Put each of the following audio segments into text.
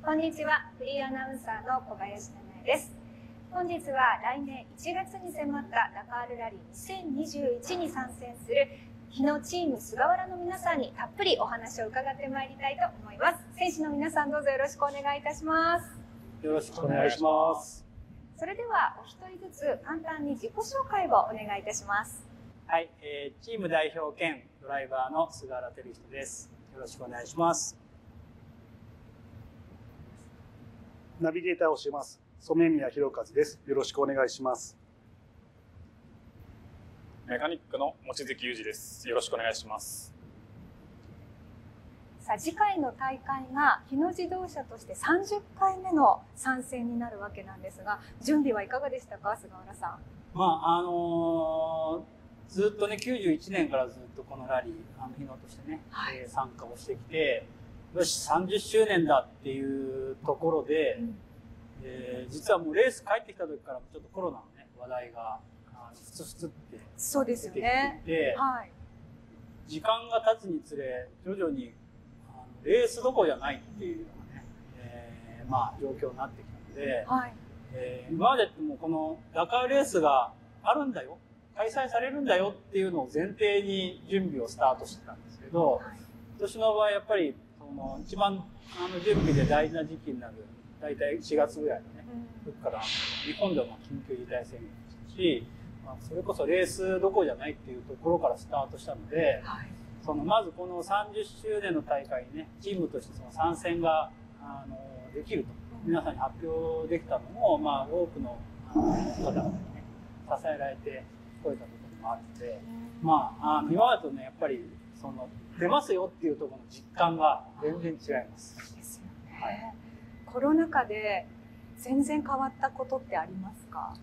こんにちは、フリーアナウンサーの小林七重です。本日は来年1月に迫ったダカールラリー2021に参戦する日野チーム菅原の皆さんにたっぷりお話を伺ってまいりたいと思います。選手の皆さん、どうぞよろしくお願いいたします。よろしくお願いします。それではお一人ずつ簡単に自己紹介をお願いいたします。はい、チーム代表兼ドライバーの菅原照人です。よろしくお願いします。ナビゲーターをしています染宮弘和です。よろしくお願いします。メカニックの望月裕二です。よろしくお願いします。さあ、次回の大会が日野自動車として30回目の参戦になるわけなんですが、準備はいかがでしたか、菅原さん。ずっとね、91年からずっとこのラリー、日野としてね、参加をしてきて、よし、30周年だっていうところで、実はもうレース帰ってきた時からちょっとコロナのね、話題が、ふつふつって出てきていて、そうですよね。はい、時間が経つにつれ、徐々にレースどころじゃないっていうようなね、状況になってきたので、今までってもうこのダカーレースがあるんだよ、開催されるんだよっていうのを前提に準備をスタートしてたんですけど、今年の場合やっぱり一番準備で大事な時期になる大体4月ぐらいのね、時から日本でも緊急事態宣言でしたし、それこそレースどころじゃないっていうところからスタートしたので、まずこの30周年の大会にね、チームとしてその参戦ができると皆さんに発表できたのも、多くの方々にね支えられてこれたところもあるので、今までとねやっぱり出ますよっていうところの実感が全然違います。ですよね。コロナ禍で全然変わったことってありますか？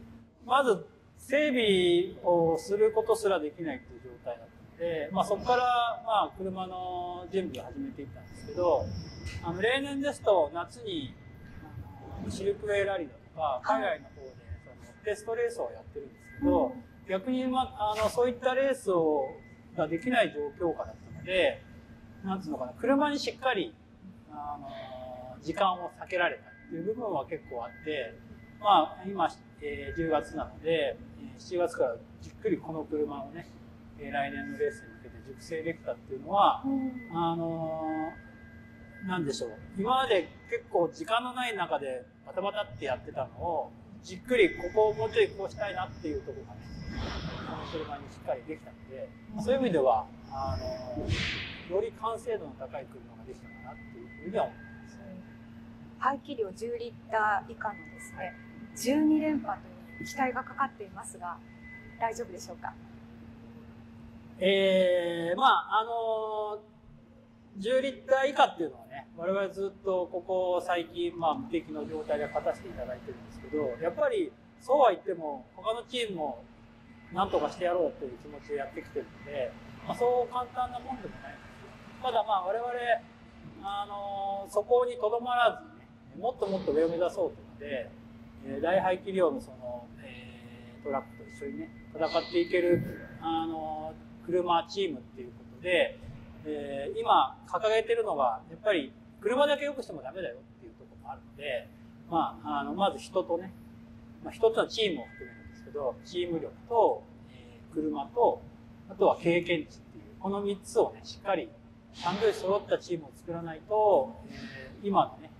まず整備をすることすらできないっていう状態だったので、そこから車の準備を始めていったんですけど、例年ですと夏にシルクウェイラリーだとか海外の方でテストレースをやってるんですけど、逆にそういったレースができない状況下だったので、なんつうのかな、車にしっかり時間を避けられたっていう部分は結構あって、今、10月なので7月からじっくりこの車をね来年のレースに向けて熟成できたっていうのは、なんでしょう、今まで結構時間のない中でバタバタってやってたのをじっくりここをもうちょいこうしたいなっていうところがね、この車にしっかりできたので、そういう意味ではより完成度の高い車ができたかなっていうふうには思います。排気量10リッター以下のですね、12連覇という期待がかかっていますが、大丈夫でしょうか？10リッター以下っていうのはね、我々ずっとここ最近、無敵の状態で勝たせていただいてるんですけど、やっぱりそうは言っても他のチームも何とかしてやろうという気持ちでやってきてるので、そう簡単なもんでもないんですよ。ただ我々そこにとどまらずにね、もっともっと上を目指そうというので、大排気量のトラックと一緒にね戦っていける車チームっていうことで、今掲げてるのがやっぱり車だけ良くしてもダメだよっていうところもあるので、まず人とね、人とはチームを含めるんですけど、チーム力と、車と、あとは経験値っていうこの3つをねしっかり三拍子揃ったチームを作らないと、今のね、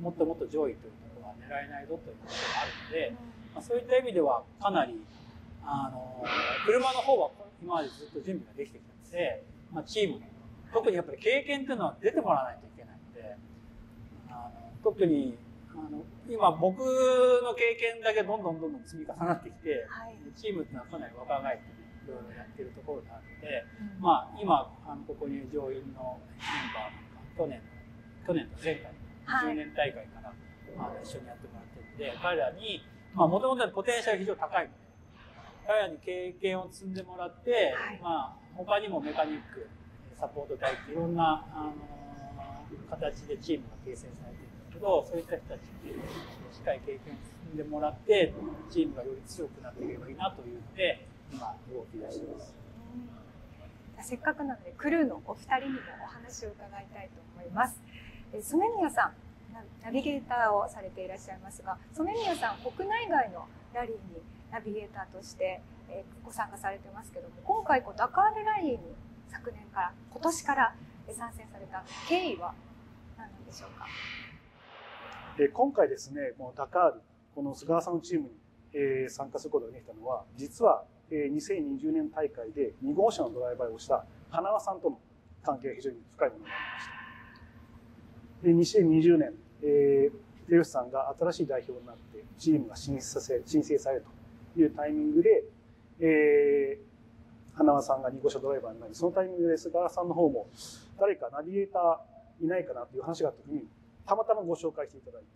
もっともっと上位というところは狙えないぞということがあるので、そういった意味ではかなり車の方は今までずっと準備ができてきたので、チーム特にやっぱり経験というのは出てもらわないといけないので、特に今僕の経験だけどんどん積み重なってきて、チームっていうのはかなり若返ってねいろいろやってるところがあるので、今ここに上院のメンバーなんか去年と前回10年大会から一緒にやってもらってるので、彼らにもともとポテンシャルが非常に高いので、彼らに経験を積んでもらって、他にもメカニックサポート隊っていろんな形でチームが形成されているんだけど、そういった人たちにしっかり経験を積んでもらってチームがより強くなっていけばいいなというので今動き出しています。せっかくなのでクルーのお二人にもお話を伺いたいと思います。染宮さん、ナビゲーターをされていらっしゃいますが、染宮さん、国内外のラリーにナビゲーターとしてご参加されてますけども、今回ダカールラリーに昨年から今年から参戦された経緯は何なんでしょうか。今回ですね、もうダカール、この菅原さんのチームに参加することができたのは、実は2020年大会で2号車のドライバーをした花輪さんとの関係が非常に深いものがありました。で2020年、秀吉さんが新しい代表になってチームが申請されるというタイミングで、花輪さんが2号車ドライバーになり、そのタイミングで菅原さんの方も誰かナビゲーターいないかなという話があった時にたまたまご紹介していただいて、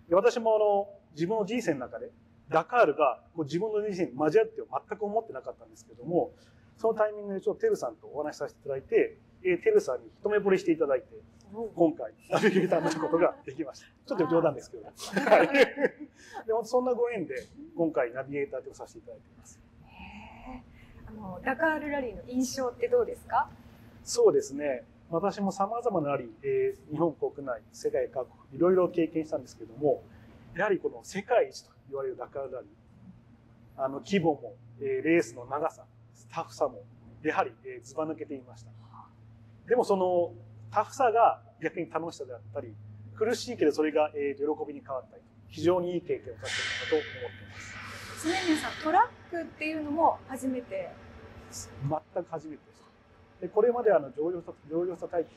で私も自分の人生の中でダカールが自分の人生に交わるって全く思ってなかったんですけども、そのタイミングでちょっとテルさんとお話しさせていただいて、テルさんに一目惚れしていただいて、今回ナビゲーターになることができました。ちょっと冗談ですけど、はい、でもそんなご縁で今回ナビゲーターとさせていただいています。ダカールラリーの印象ってどうですか？そうですね、私もさまざまなラリー、日本国内、世界各国いろいろ経験したんですけども、やはりこの世界一と言われるダカールラリー、規模も、レースの長さ、スタッフさもやはり、ずば抜けていました。でもそのタフさが逆に楽しさであったり、苦しいけどそれが、喜びに変わったりと、非常にいい経験をさせているかと思っています。染宮さん、トラックっていうのも初めて？全く初めてでした。でこれまで乗用車タイプ、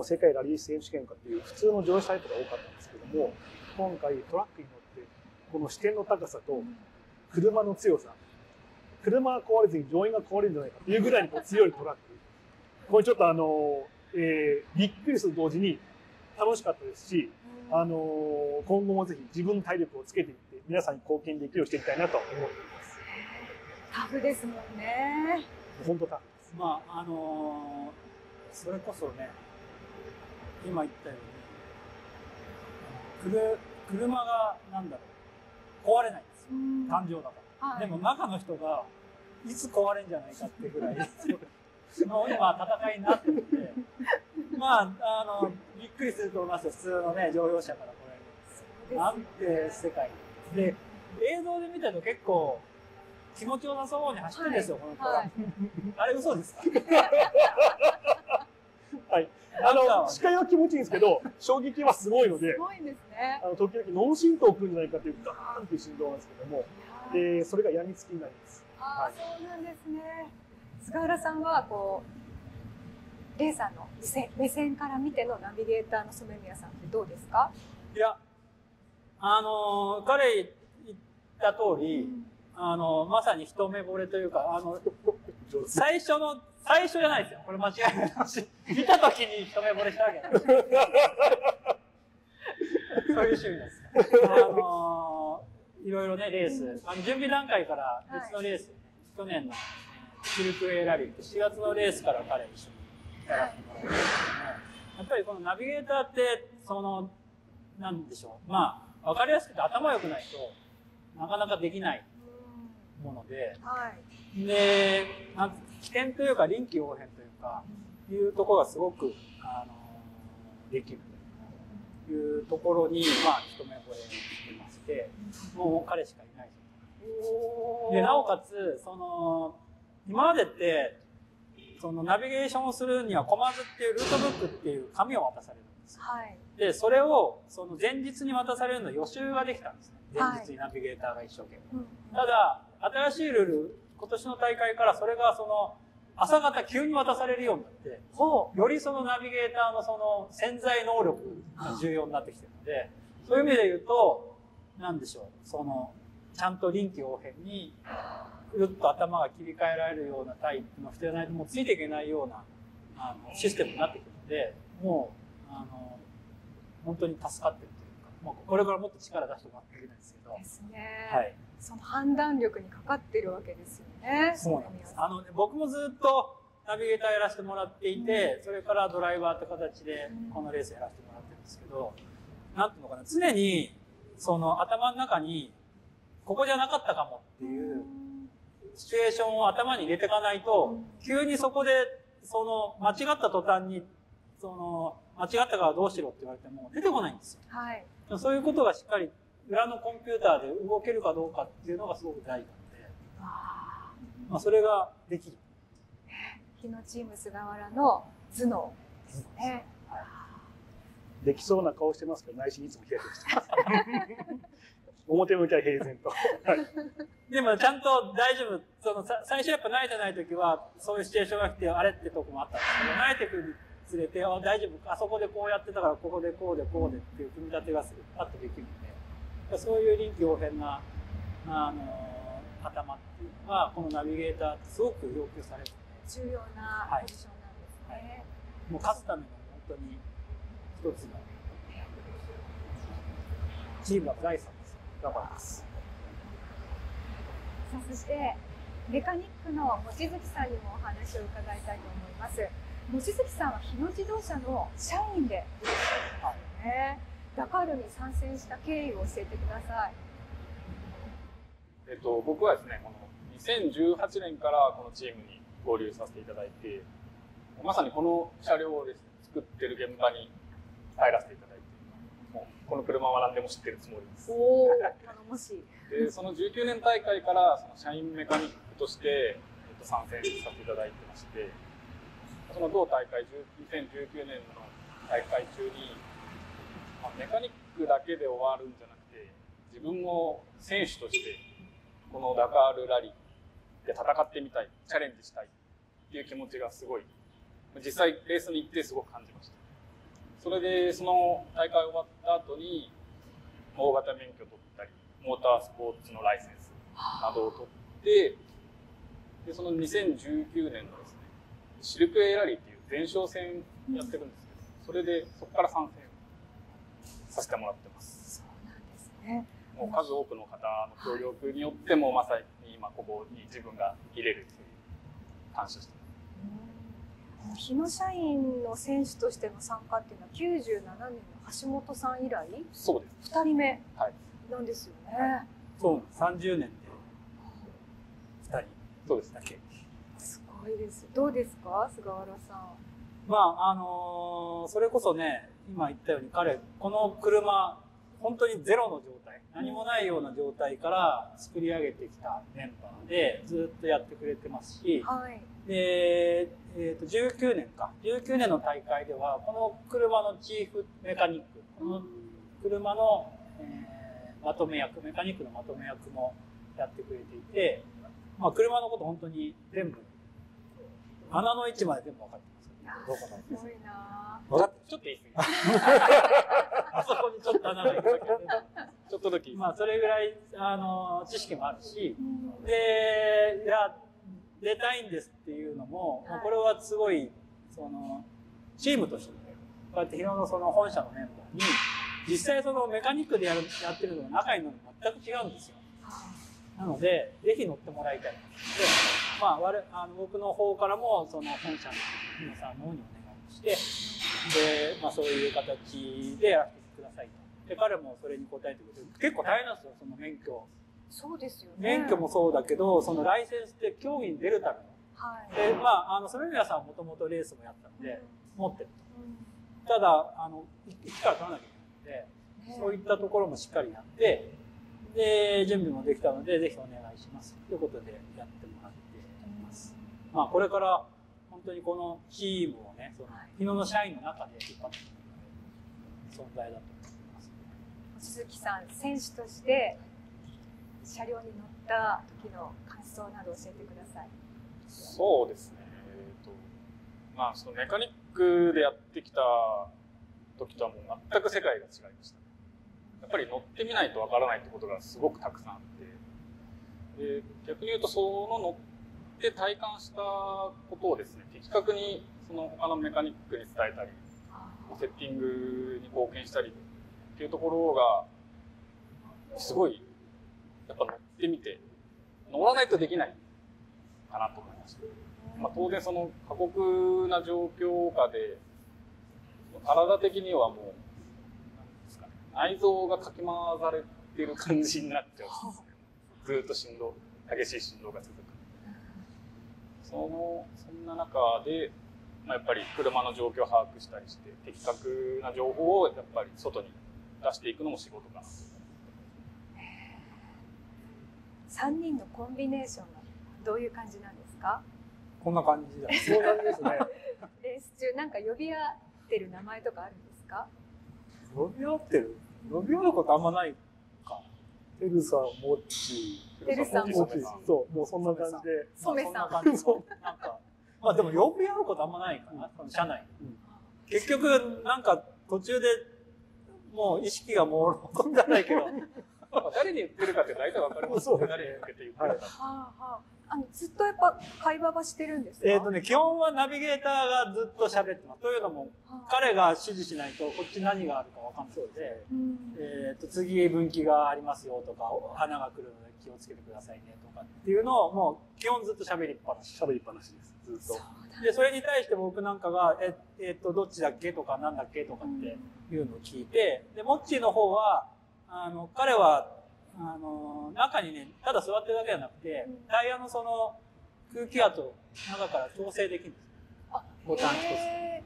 世界ラリー選手権とかっていう普通の乗用車タイプが多かったんですけども、今回トラックに乗ってこの視点の高さと車の強さ、車が壊れずに乗員が壊れるんじゃないかっていうぐらいに強いトラック、これちょっとびっくりすると同時に楽しかったですし、今後もぜひ自分の体力をつけていって皆さんに貢献できるようにしていきたいなと思っています。タフですもんね。本当タフです。まあそれこそね、今言ったように車が壊れないんですよ、誕生だから、はい、でも中の人がいつ壊れんじゃないかってぐらいの今戦いになってるんで、びっくりすると思いますよ、普通のね乗用車から来られる。なんて世界で、映像で見てると結構気持ちよさそうに走ってるんですよ、この子は。あれ嘘ですか？はい。視界は気持ちいいんですけど、衝撃はすごいので、すごいんですね。時々脳震盪来るんじゃないかというガーンっていう振動なんですけども、それが病みつきになります。そうなんですね。菅原さんはレーサーの目線から見てのナビゲーターの染宮さんってどうですか？いや、彼言った通り、まさに一目惚れというか、最初じゃないですよ。これ間違いない話。見た時に一目惚れしたわけなんです。そういう趣味です。いろいろね、レース。準備段階から別のレース、去年のシルクウェイラリーって4月のレースから彼一緒にやらせてもらうんですけども、やっぱりこのナビゲーターって、なんでしょう。わかりやすくて頭良くないとなかなかできないもので、で、起点というか臨機応変というか、いうところがすごく、できるというところに、一目惚れしてまして、もう彼しかいない。で、なおかつ、今までって、ナビゲーションをするには、コマズっていうルートブックっていう紙を渡されるんです。で、それを、前日に渡されるの予習ができたんですね。前日にナビゲーターが一生懸命。ただ、新しいルール、今年の大会からそれが朝方急に渡されるようになって、よりナビゲーターの潜在能力が重要になってきてるので、そういう意味で言うと、なんでしょう、ちゃんと臨機応変に、くるっと頭が切り替えられるようなタイプの人じゃないともうついていけないようなシステムになってくるので、もう本当に助かってるというか、これからもっと力出してもらっていけないんですけど。ですね。はい。その判断力にかかってるわけですよね。そうなんです。僕もずっとナビゲーターやらせてもらっていて、それからドライバーって形でこのレースやらせてもらってるんですけど、なんていうのかな、常に頭の中にここじゃなかったかもっていうシチュエーションを頭に入れていかないと、急にそこで間違った途端に間違ったからどうしろって言われても出てこないんですよ。はい。そういうことがしっかり裏のコンピューターで動けるかどうかっていうのがすごく大事なので、まあ、それができる。日野チーム菅原の頭脳ですね。できそうな顔してますけど、内心いつもヒヤヒヤしてます。表向きは平然と。でもちゃんと大丈夫。最初やっぱ慣れてない時は、そういうシチュエーションが来て、あれってとこもあったんですけど、慣れてくるにつれて、大丈夫。あそこでこうやってたから、ここでこうでこうでっていう組み立てがパッとできるので、そういう臨機応変な、頭っていうのは、このナビゲーターってすごく要求されるので。重要なポジションなんですね。はい、もう勝つための本当に一つのチームの財産です。頑張ります。さあ、そしてメカニックの望月さんにもお話を伺いたいと思います。望月さんは日野自動車の社員でいらっしゃるんですよね。ダカールに参戦した経緯を教えてください。僕はですね、この2018年からこのチームに合流させていただいて、まさにこの車両をですね、作ってる現場に入らせていただいて、もうこの車は何でも知ってるつもりです。おー、頼もしい。で、その19年大会からその社員メカニックとして、参戦させていただいてまして、その同大会、2019年の大会中に、メカニックだけで終わるんじゃなくて、自分も選手としてこのダカールラリーで戦ってみたい、チャレンジしたいっていう気持ちがすごい、実際レースに行ってすごく感じました。それでその大会終わった後に大型免許取ったり、モータースポーツのライセンスなどを取って、でその2019年のですね、シルクエイラリーっていう前哨戦やってるんですけど、それでそこから参戦させてもらってます。そうなんですね。もう数多くの方の協力によってもまさに今ここに自分が入れるという感謝してます。日野社員の選手としての参加っていうのは97年の橋本さん以来、そうです。2人目なんですよね。そう、30年で2人。そうですだけ。すごいです。どうですか、菅原さん。まあそれこそね、今言ったようにこの車本当にゼロの状態、何もないような状態から作り上げてきたメンバーでずっとやってくれてますし、はい、で、19年の大会ではこの車のチーフメカニック、この車の、まとめ役、メカニックのまとめ役もやってくれていて、まあ、車のこと本当に全部穴の位置まで全部分かってます。どこなんですごいな。分かってちょっといいですね。あそこにちょっと穴がいるだけで、ちょっとだけいいです。まあそれぐらい知識もあるし、で、いや出たいんですっていうのも、これはすごいチームとしてこうやって日野のその本社のメンバーに実際そのメカニックでやってるのが仲いいのに全く違うんですよ。なのでぜひ乗ってもらいたいので、まあ僕の方からもその本社の皆さんの方にお願いして、で、まあそういう形でやらせてくださいと。で、彼もそれに応えてくれて、結構大変なんですよ、その免許。そうですよね。免許もそうだけど、そのライセンスって競技に出るための。はい。で、まあそれ皆さんもともとレースもやったので、持ってると。ただ、一から取らなきゃいけないので、そういったところもしっかりやって、で、準備もできたので、ぜひお願いしますということでやってもらっています。まあこれから本当にこのチームをね、その日野の社員の中で引っ張っていく存在だと思います。鈴木さん、選手として車両に乗った時の感想など教えてください。そうですね。まあそのメカニックでやってきた時とはもう全く世界が違いました。やっぱり乗ってみないとわからないってことがすごくたくさんあって、で逆に言うとその乗って体感したことをですね、的確にその他のメカニックに伝えたり、セッティングに貢献したりっていうところがすごいやっぱ乗ってみて、乗らないとできないかなと思いました。まあ、当然その過酷な状況下で体的にはもうなんですかね、内臓がかき回されてる感じになっちゃうんですね。ずっと激しい振動が続く。そんな中でやっぱり車の状況を把握したりして、的確な情報をやっぱり外に出していくのも仕事かな。3人のコンビネーションはどういう感じなんですか？こんな感じだ。そうなんですね。レース中なんか呼び合ってる名前とかあるんですか？呼び合ってる？呼び合うことあんまないか。てるさん、もっちてるさん、ー、もっちー、そう、もうそんな感じで。染さん。まあ、そんな感じのなんか、まあでも呼び合うことあんまないかな、この社内。結局、なんか途中でもう意識が朦朧じゃないけど、誰に言ってるかって大体わかりますよね。誰に向けて言ってるか。ずっとやっぱ会話はしてるんですか？基本はナビゲーターがずっと喋ってます。というのも、彼が指示しないとこっち何があるかわかんないので、次分岐がありますよとか、穴が来るので気をつけてくださいねとかっていうのをもう基本ずっと喋りっぱなし。喋りっぱなしです。ずっと。そうで、それに対して僕なんかが、どっちだっけとかなんだっけとかっていうのを聞いて、で、モッチーの方は、彼は、中にね、ただ座ってるだけじゃなくて、タイヤのその空気圧を中から調整できるんですよ。ボタン一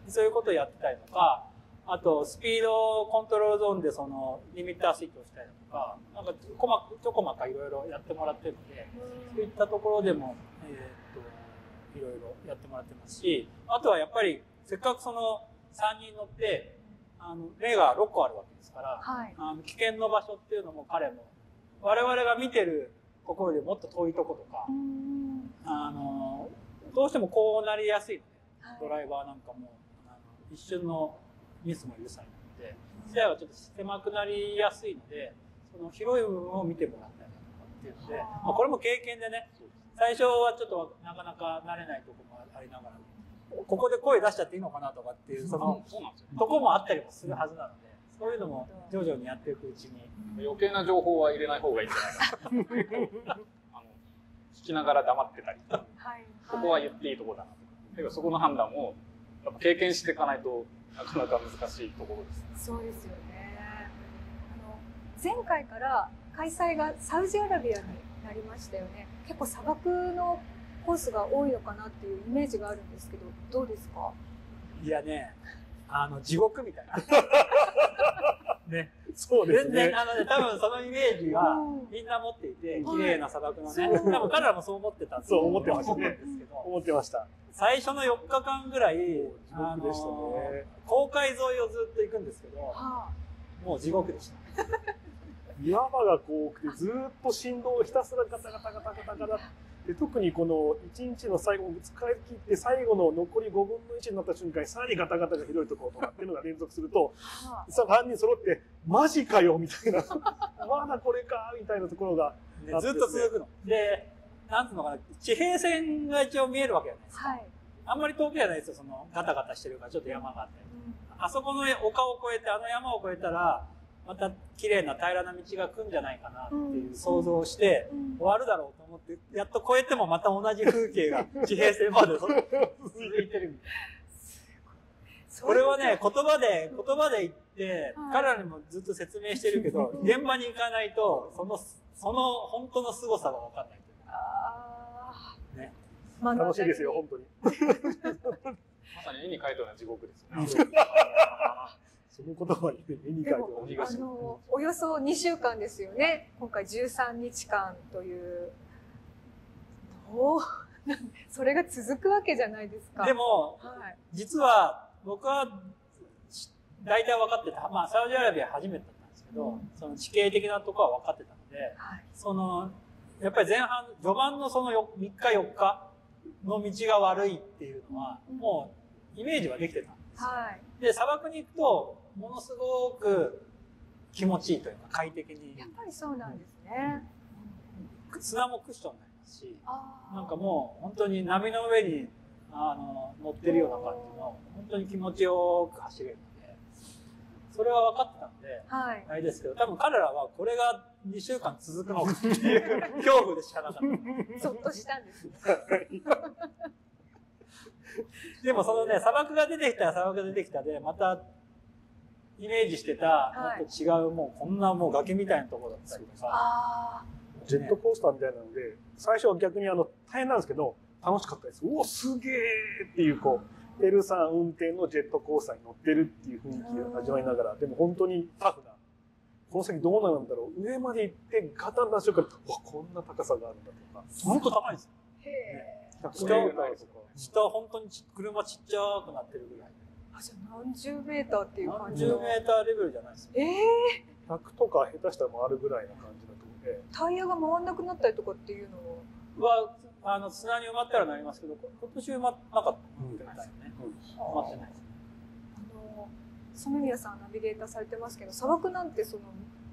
つ。そういうことをやってたりとか、あと、スピードコントロールゾーンでそのリミッタースイッチをしたりとか、なんかちょこまかいろいろやってもらってるので、そういったところでも、いろいろやってもらってますし、あとはやっぱり、せっかくその3人乗って、例が6個あるわけですから、はい、危険の場所っていうのも彼も、我々が見てるところよりもっと遠いところとか、どうしてもこうなりやすいので、ドライバーなんかも、一瞬のミスも許されないので、視野がちょっと狭くなりやすいので、その広い部分を見てもらったりとかっていうので、まあ、これも経験でね、最初はちょっとなかなか慣れないところもありながら、ここで声出しちゃっていいのかなとかっていう、そのとこもあったりもするはずなので、そういうのも徐々にやっていくうちに。余計な情報は入れない方がいいんじゃないかな。聞きながら黙ってたり、ここは言っていいところだなとか、そこの判断をやっぱ経験していかないとなかなか難しいところです。そうですよね。前回から開催がサウジアラビアになりましたよね。結構砂漠のコースが多いのかなっていうイメージがあるんですけど、どうですか？いやね、地獄みたいな。ね。そうですね。全然、多分そのイメージがみんな持っていて、綺麗な砂漠のね。多分彼らもそう思ってた。そう思ってましたね。思ってました。最初の4日間ぐらい、航海沿いをずっと行くんですけど、もう地獄でした。岩場がこう多くて、ずっと振動をひたすらガタガタガタガタガタ。で特にこの1日の最後を使い切って最後の残り5分の1になった瞬間にさらにガタガタがひどいところとかっていうのが連続すると3人揃ってマジかよみたいなまだこれかみたいなところが、ね、ずっと続くので、なんていうのかな、地平線が一応見えるわけじゃないですか、あんまり遠くじゃないですよ。そのガタガタしてるからちょっと山があったり、あそこの丘を越えて山を越えたらまた綺麗な平らな道が来るんじゃないかなっていう想像をして終わるだろうと思ってやっと越えてもまた同じ風景が地平線まで続いてるみたいな。これはね、言葉で言って、彼らにもずっと説明してるけど、現場に行かないとその本当の凄さが分かんないという。ね。楽しいですよ本当に。まさに絵に描いたような地獄ですよね。その言葉に絵に描いておよそ2週間ですよね。今回13日間という。それが続くわけじゃないですか。でも、実は僕は大体分かってた。まあサウジアラビア初めてだったんですけど、その地形的なところは分かってたので、やっぱり序盤のその3日4日の道が悪いっていうのは、もうイメージはできてたんですよ。で、砂漠に行くと、ものすごく気持ちいいというか快適に。やっぱりそうなんですね。砂もクッションになりますし、なんかもう本当に波の上に乗ってるような感じの、本当に気持ちよく走れるので、それは分かってたんで、あれですけど、多分彼らはこれが2週間続くのかっていう恐怖でしかなかった。ゾッとしたんですね。でもそのね、砂漠が出てきたら砂漠が出てきたで、またイメージしてたもっと違う、もうこんなもう崖みたいなところだったりとか、ジェットコースターみたいなので、最初は逆に大変なんですけど楽しかったです。おおすげえっていうペルさん運転のジェットコースターに乗ってるっていう雰囲気を味わいながら、でも本当にタフな、この先どうなるんだろう、上まで行ってガタンな瞬間、こんな高さがあるんだとか。本当高いですよ。100メーターとか。下は本当に車ちっちゃくなってるぐらい。じゃあ何十メーターっていう感何じの。十メーターレベルじゃないですよ。100とか下手したら回るぐらいな感じだと思う。タイヤが回んなくなったりとかっていうのは。砂に埋まったらなりますけど、今年埋まなかったみたいね。埋まってないです。染宮さんナビゲーターされてますけど、砂漠なんてその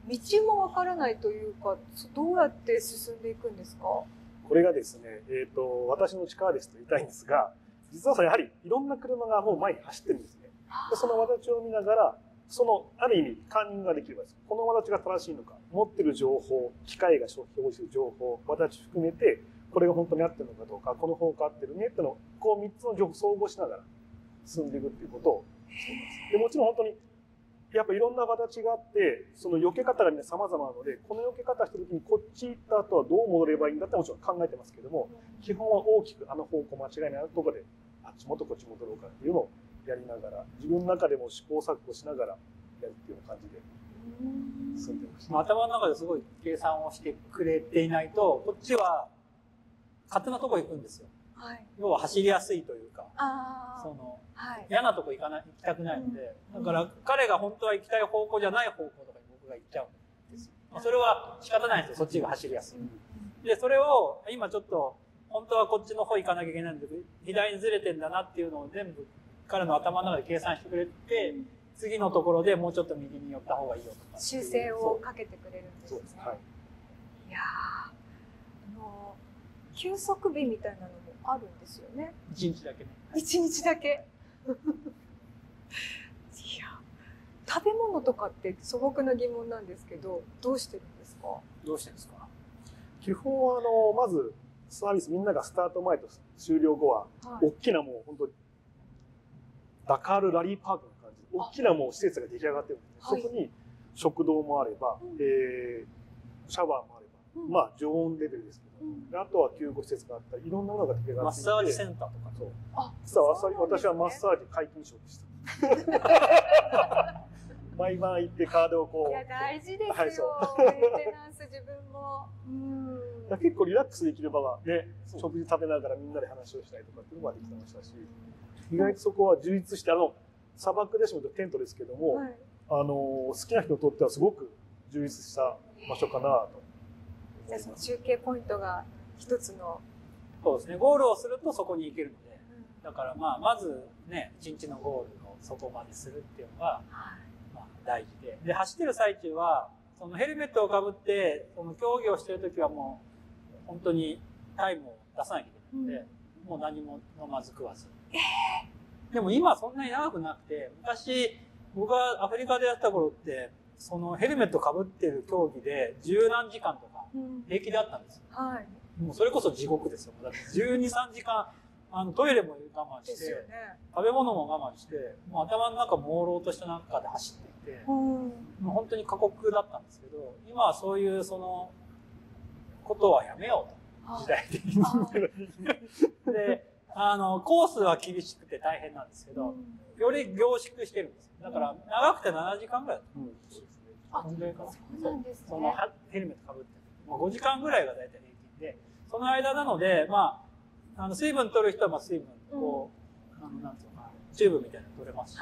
道もわからないというか、どうやって進んでいくんですか？これがですね、私の力ですと言いたいんですが、実はやはりいろんな車がもう前に走ってるんですね。でその轍を見ながら、ある意味カンニングができればです。この轍が正しいのか、持ってる情報、機械が表示する情報、轍含めて、これが本当に合ってるのかどうか、この方向合ってるねっていうのを、こう3つの情報を総合しながら進んでいくっていうことをしています。でもちろん本当に、やっぱいろんな形があって、その避け方がみんな様々なので、この避け方した時にこっち行った後はどう戻ればいいんだってもちろん考えてますけども、基本は大きくあの方向間違いないところで、あっちもとこっち戻ろうかっていうのをやりながら、自分の中でも試行錯誤しながらやるっていうような感じで進んでました。頭の中ですごい計算をしてくれていないと、こっちは勝手なとこ行くんですよ。はい、要は走りやすいというか、嫌なとこ行きたくないので、だから彼が本当は行きたい方向じゃない方向とかに僕が行っちゃうんですよ。それは仕方ないんですよ、そっちが走りやすい。で、それを今ちょっと、本当はこっちの方行かなきゃいけないんで、左にずれてんだなっていうのを全部彼の頭の中で計算してくれて、次のところでもうちょっと右に寄った方がいいよとか。修正をかけてくれるんですね。そうです。はい。いや休息日みたいなのもあるんですよね。1日だけね。1日だけ。いや、食べ物とかって素朴な疑問なんですけど、どうしてるんですか？どうしてるんですか？基本はまずサービスみんながスタート前と終了後は、大きなもう本当ダカールラリーパークの感じで、大きなもう施設が出来上がってるんですね。そこに食堂もあれば、シャワーもあれば、まあ常温レベルですけど、あとは救護施設があったり、いろんなものが出来上がっていて、マッサージセンターとか。そう。実は私はマッサージ皆勤賞でした。毎晩行ってカードをこう。いや、大事ですよ。メンテナンス自分も。結構リラックスできる場がね、食事食べながらみんなで話をしたりとかっていうのができてましたし、意外とそこは充実して、砂漠でしもテントですけども、好きな人にとってはすごく充実した場所かなと。じゃあその中継ポイントが一つの。そうですね、ゴールをするとそこに行けるので、だからまずね、1日のゴールをそこまでするっていうのが、大事で。で、走ってる最中は、そのヘルメットをかぶって、その競技をしてるときはもう、本当にタイムを出さなきゃいけないので、もう何も飲まず食わず。でも今そんなに長くなくて、昔、僕がアフリカでやった頃って、そのヘルメットかぶってる競技で十何時間とか平気であったんですよ。もうそれこそ地獄ですよ。だって12、3時間、トイレも我慢して、食べ物も我慢して、もう頭の中朦朧とした中で走っていて、もう本当に過酷だったんですけど、今はそういうことはやめようと、時代的に。で、コースは厳しくて大変なんですけど、より凝縮してるんですよ。だから長くて7時間ぐらいだと思うんですね。そうなんですね。そのヘルメットかぶって5時間ぐらいが大体平均で、その間なので、水分取る人は水分、なんていうのかな、チューブみたいなの取れますし、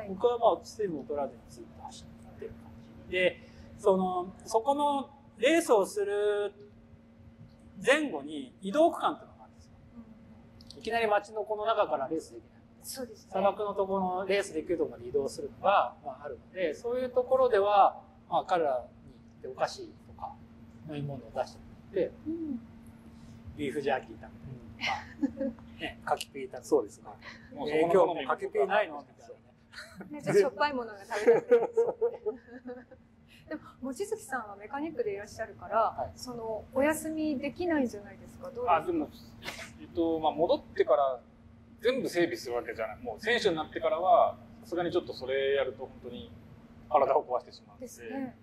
僕は水分を取らずにずっと走ってる感じで、そこのレースをする前後に移動区間っていうのがあるんですよ。いきなり街のこの中からレースできない。そうですね。砂漠のところのレースできるところまで移動するのが、あるので、そういうところでは、彼らに行ってお菓子とか飲み物を出してもらって、ビーフジャーキー食べて、カキピー食べて。そうですね。今日もカキピーないのみたいなね。なんかしょっぱいものが食べたくなる。でも望月さんはメカニックでいらっしゃるから、お休みできないんじゃないですか。どうですか？でも戻ってから全部整備するわけじゃない。もう選手になってからはさすがにちょっとそれやると本当に体を壊してしまうので、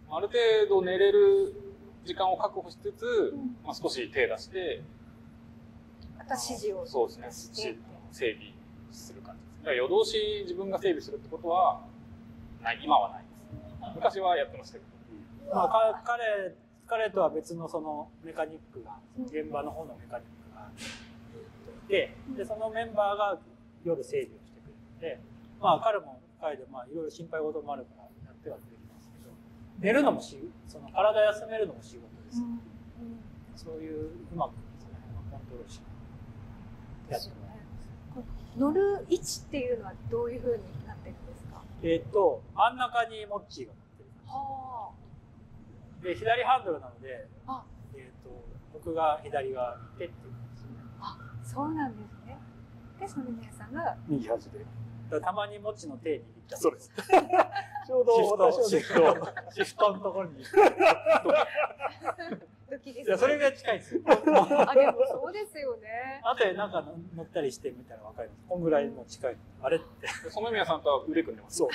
ある程度寝れる時間を確保しつつ、少し手出して、指示をそうですね、整備する感じです。だから夜通し自分が整備するってことは今はないです。昔はやってましたけど。まあ、彼とは別のそのメカニックが、現場の方のメカニックがいて、でそのメンバーが夜整備をしてくれるので、まあ彼も彼でまあいろいろ心配事もあるからやってはくれるんですけど、寝るのもその体休めるのも仕事です、そういううまくその辺をコントロールしやってもらいます。乗る位置っていうのはどういう風になってるんですか？真ん中にモッチーが乗ってる感じで、左ハンドルなので、僕が左側にいてっていう感じですね。あ、そうなんですね。で、その皆さんが右端で。たまにモッチーの手握っちゃう。そうです。ちょうど私のシフトのところに。ドキですね。いや、それが近いですよ。あ、でもそうですよね。あとでなんか乗ったりしてみたらわかります。こんぐらいも近い。あれって。染宮さんとは腕組んでます。そう。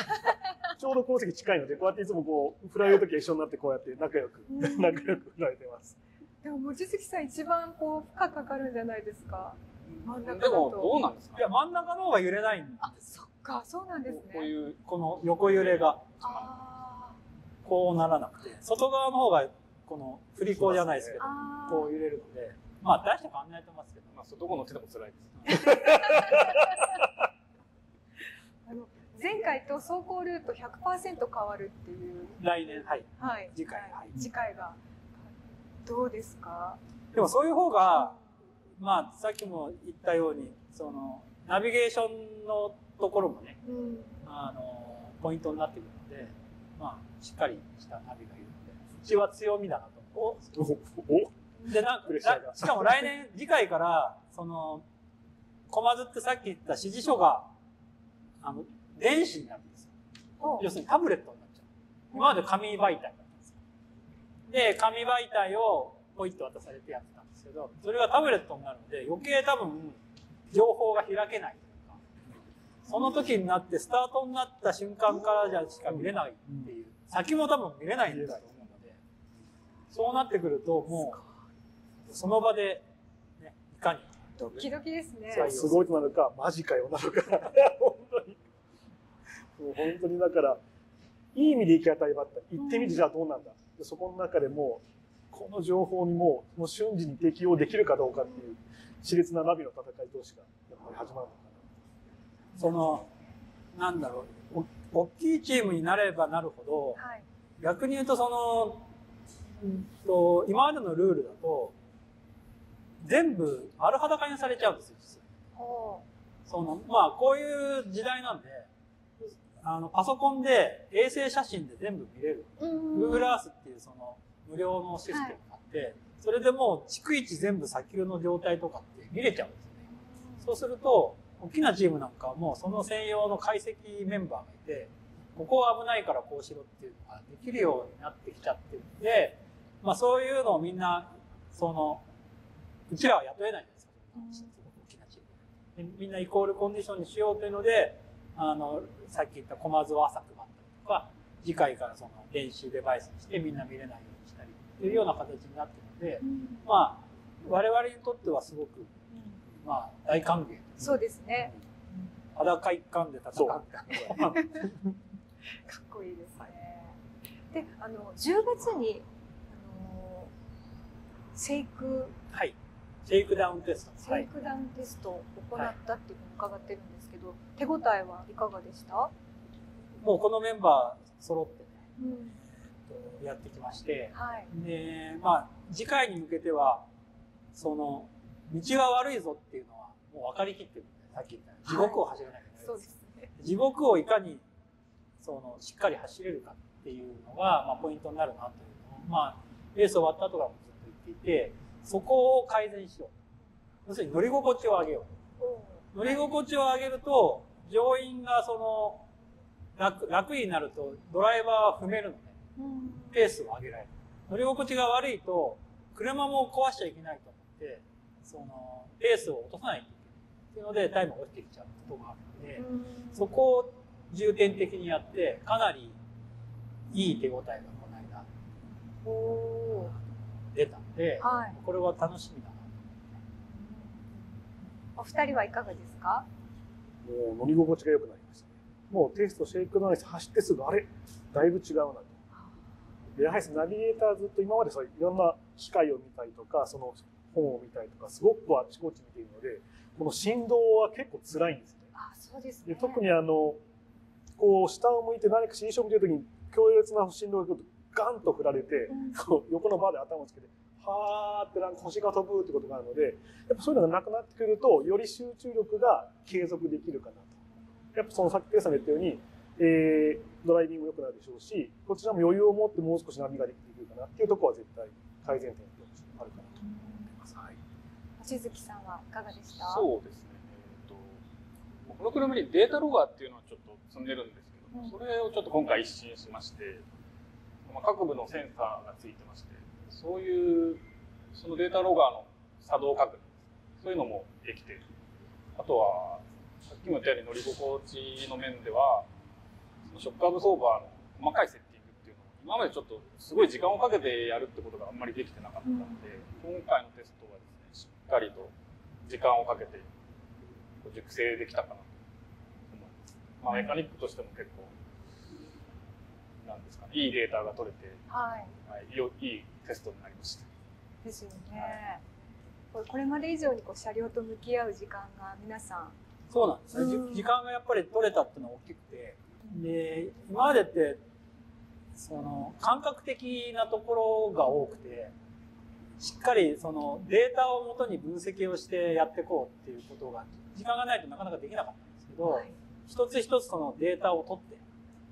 ちょうどこの席近いので、こうやっていつもこう、振られるときは一緒になってこうやって仲良く振られてます。でも、望月さん一番こう、負荷かかるんじゃないですか？真ん中だと。でも、どうなんですか？いや、真ん中の方が揺れないんです。あ、そっか、そうなんですね。この横揺れが、あこうならなくて、外側の方が、この振り子じゃないですけど、こう揺れるので、まあ、大して変わんないと思いますけど、まあ、どこ乗ってても辛いです。前回と走行ルート 100% 変わるっていう。来年、はい。はい。次回、はい。次回が。どうですか？でもそういう方が、まあ、さっきも言ったように、その、ナビゲーションのところもね、ポイントになってくるので、まあ、しっかりしたナビがいるので、うちは強みだなと思う。で、しかも来年、次回から、その、コマズってさっき言った指示書が、電子になるんですよ。要するにタブレットになっちゃう。今まで紙媒体だったんですよ。で、紙媒体をポイッと渡されてやってたんですけど、それがタブレットになるので、余計多分、情報が開けないというか、その時になってスタートになった瞬間からじゃしか見れないっていう、先も多分見れないんだと思うので、そうなってくるともう、その場で、ね、いかに。ドキドキですね。すごいとなるか、マジかよなのか。本当に。もう本当にだから、いい意味で行き当たりばったり、行ってみてじゃあどうなんだ。でそこの中でもう、この情報にもう瞬時に適用できるかどうかっていう、熾烈なナビの戦い同士がやっぱり始まるのかな。その、なんだろう、大きいチームになればなるほど、はい、逆に言うとその、今までのルールだと、全部丸裸にされちゃうんですよ、実は。その、まあ、こういう時代なんで、パソコンで衛星写真で全部見れる。Google Earth っていうその無料のシステムがあって、それでもう逐一全部砂丘の状態とかって見れちゃうんですよね。そうすると、大きなチームなんかはもうその専用の解析メンバーがいて、ここは危ないからこうしろっていうのができるようになってきちゃってるんで、まあそういうのをみんな、うちらは雇えないじゃないですか。大きなチームで。みんなイコールコンディションにしようというので、さっき言ったコマ図を浅く配ったりとか、次回からその練習デバイスにしてみんな見れないようにしたりというような形になっているので、まあ、我々にとってはすごく、まあ、大歓迎。そうですね。裸一貫で戦うみたいな。かっこいいですね。で、10月に、シェイクダウンテスト。シェイクダウンテストを行ったっていうふうに伺ってるんですけど、手応えはいかがでした？もうこのメンバー揃ってね、やってきまして、で、まあ、次回に向けては、その、道が悪いぞっていうのはもう分かりきってるんで、さっき言ったように地獄を走らなきゃいけない。そうですね。地獄をいかに、しっかり走れるかっていうのが、まあ、ポイントになるなというのを、まあ、レース終わった後からもずっと言っていて、そこを改善しよう。要するに乗り心地を上げよう。乗り心地を上げると、乗員が楽になるとドライバーは踏めるので、ペースを上げられる。乗り心地が悪いと、車も壊しちゃいけないと思って、ペースを落とさないといけない。っていうので、タイムが落ちてきちゃうことがあるので、そこを重点的にやって、かなりいい手応えがこの間、出たので、これは楽しみだなと思って。お二人はいかがですか？もう乗り心地が良くなりましたね。もうテストしていくのに走ってすぐ、あれだいぶ違うなと。でやはりナビゲーターずっと今までそういろんな機械を見たりとか、その本を見たりとか、すごくあちこち見ているので、この振動は結構辛いんですね。そうですね。で特にこう下を向いて何か新書を見てる時に強烈な振動が来るとガンと振られて、こう横のバーで頭をつけてはーってなんか星が飛ぶってことがあるので、やっぱそういうのがなくなってくるとより集中力が継続できるかなと。やっぱそのさっきペーさんが言ったように、ドライビングも良くなるでしょうし、こちらも余裕を持ってもう少しナビができるかなっていうところは絶対改善点があるかなと思ってます。はい。望月さんはいかがでした？そうですね。この車にデータロガーっていうのをちょっと積んでるんですけども、それをちょっと今回一新しまして、各部のセンサーがついてまして、そういうそのデータロガーの作動確認、そういうのもできて、あとはさっきも言ったように乗り心地の面では、そのショックアブソーバーの細かいセッティングっていうのを今までちょっとすごい時間をかけてやるってことがあんまりできてなかったので、今回のテストはですね、しっかりと時間をかけて熟成できたかなと思います。メカニックとしても結構なんですかね、いいデータが取れて、いいテストになりました。ですよね。これまで以上に車両と向き合う時間が皆さん。そうなんですね。時間がやっぱり取れたっていうのは大きくて、で今までってその感覚的なところが多くて、しっかりそのデータをもとに分析をしてやっていこうっていうことが時間がないとなかなかできなかったんですけど、一つ一つそのデータを取って、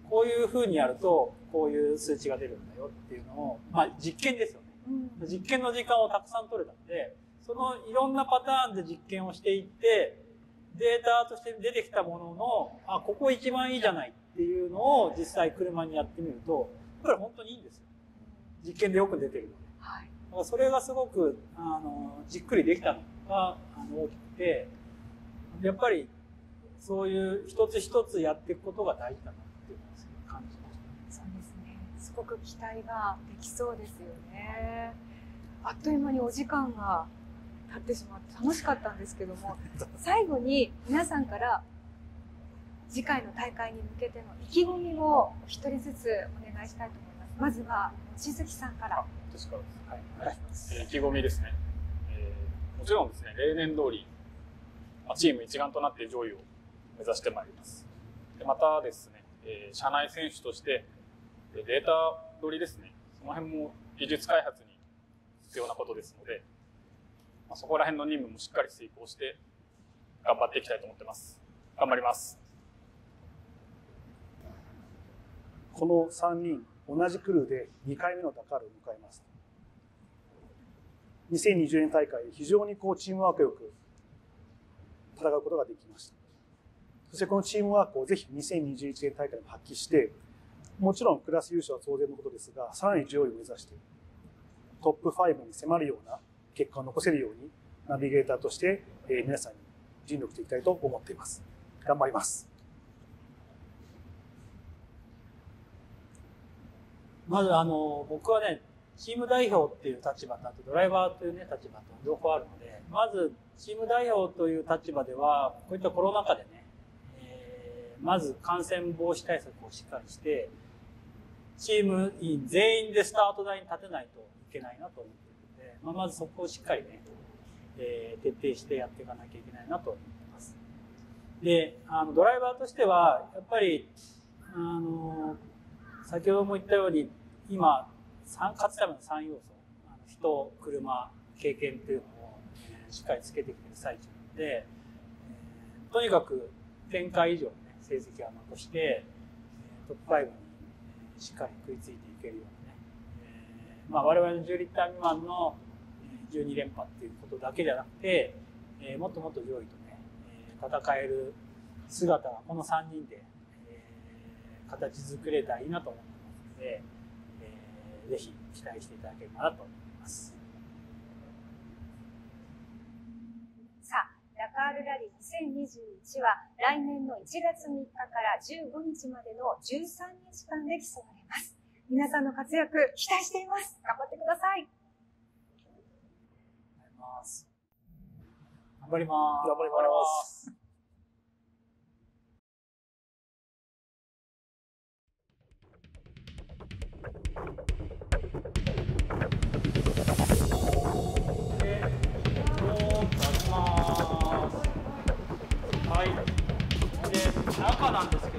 こういうふうにやるとこういう数値が出るんだよっていうのを、実験ですよね。実験の時間をたくさん取れたんで、そのいろんなパターンで実験をしていって、データとして出てきたものの、ここ一番いいじゃないっていうのを実際車にやってみると、やっぱり本当にいいんですよ。実験でよく出てるので。だからそれがすごくじっくりできたのが大きくて、やっぱりそういう一つ一つやっていくことが大事だなっていうのを感じました。そうですね。すごく期待ができそうですよね。あっという間にお時間が経ってしまって楽しかったんですけども、最後に皆さんから次回の大会に向けての意気込みを一人ずつお願いしたいと思います。まずは望月さんから。私からです。はい、お願いします。意気込みですね。もちろんですね、例年通りチーム一丸となって上位を目指してまいります。でまたですね、社内選手としてデータ取りですね、その辺も技術開発に必要なことですので、そこら辺の任務もしっかり遂行して頑張っていきたいと思ってます。頑張ります。この3人同じクルーで2回目のダカールを迎えます。2020年大会で非常にチームワークよく戦うことができました。そしてこのチームワークをぜひ2021年大会でも発揮して、もちろんクラス優勝は当然のことですが、さらに上位を目指してトップ5に迫るような結果を残せるようにナビゲーターとして皆さんに尽力していきたいと思っています。頑張ります。まず僕はね、チーム代表っていう立場と、あとドライバーというね、立場と両方あるので、まずチーム代表という立場では、こういったコロナ禍でね、まず感染防止対策をしっかりして、チーム員全員でスタート台に立てないといけないなと思っているので、まずそこをしっかりね、徹底してやっていかなきゃいけないなと思っています。で、ドライバーとしては、やっぱり、先ほども言ったように、今、勝つための3要素、人、車、経験っていうのを、しっかりつけてきている最中なので、とにかく展開以上の、ね、成績を残して、トップ5にしっかり食いついていけるようなね、我々の10リッター未満の12連覇っていうことだけじゃなくて、もっともっと上位とね、戦える姿がこの3人で、形作れたらいいなと思ってますので、ぜひ期待していただければなと思います。さあ、ダカールラリー2021は来年の1月3日から15日までの13日間で競われます。皆さんの活躍期待しています。頑張ってください。頑張ります。頑張ります。なんです